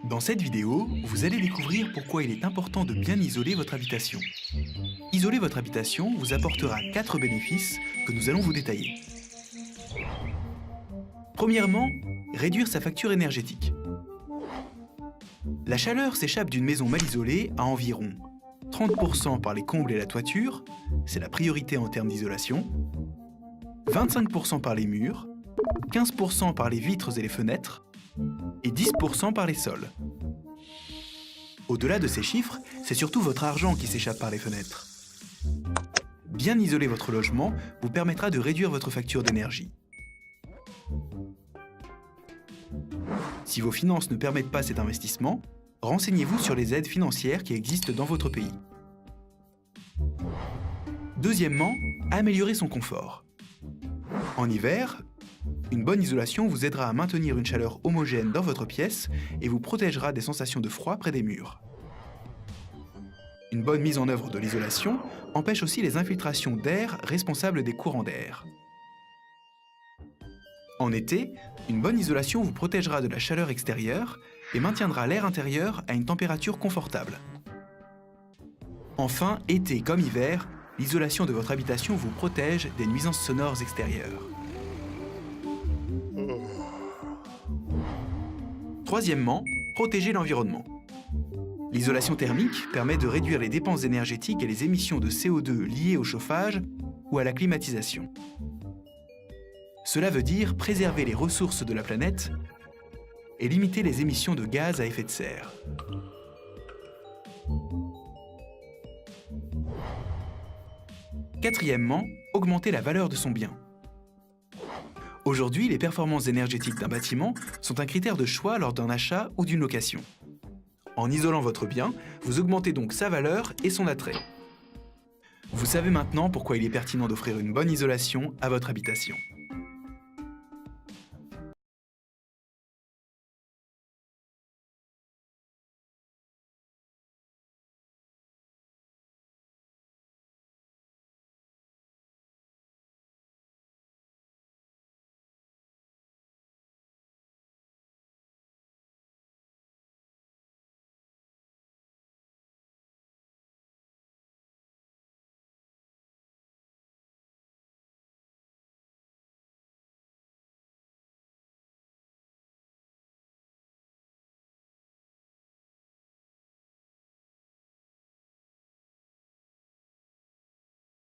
Dans cette vidéo, vous allez découvrir pourquoi il est important de bien isoler votre habitation. Isoler votre habitation vous apportera 4 bénéfices que nous allons vous détailler. Premièrement, réduire sa facture énergétique. La chaleur s'échappe d'une maison mal isolée à environ 30% par les combles et la toiture, c'est la priorité en termes d'isolation, 25% par les murs, 15% par les vitres et les fenêtres, et 10% par les sols. Au-delà de ces chiffres, c'est surtout votre argent qui s'échappe par les fenêtres. Bien isoler votre logement vous permettra de réduire votre facture d'énergie. Si vos finances ne permettent pas cet investissement, renseignez-vous sur les aides financières qui existent dans votre pays. Deuxièmement, améliorer son confort. En hiver, une bonne isolation vous aidera à maintenir une chaleur homogène dans votre pièce et vous protégera des sensations de froid près des murs. Une bonne mise en œuvre de l'isolation empêche aussi les infiltrations d'air responsables des courants d'air. En été, une bonne isolation vous protégera de la chaleur extérieure et maintiendra l'air intérieur à une température confortable. Enfin, été comme hiver, l'isolation de votre habitation vous protège des nuisances sonores extérieures. Troisièmement, protéger l'environnement. L'isolation thermique permet de réduire les dépenses énergétiques et les émissions de CO2 liées au chauffage ou à la climatisation. Cela veut dire préserver les ressources de la planète et limiter les émissions de gaz à effet de serre. Quatrièmement, augmenter la valeur de son bien. Aujourd'hui, les performances énergétiques d'un bâtiment sont un critère de choix lors d'un achat ou d'une location. En isolant votre bien, vous augmentez donc sa valeur et son attrait. Vous savez maintenant pourquoi il est pertinent d'offrir une bonne isolation à votre habitation.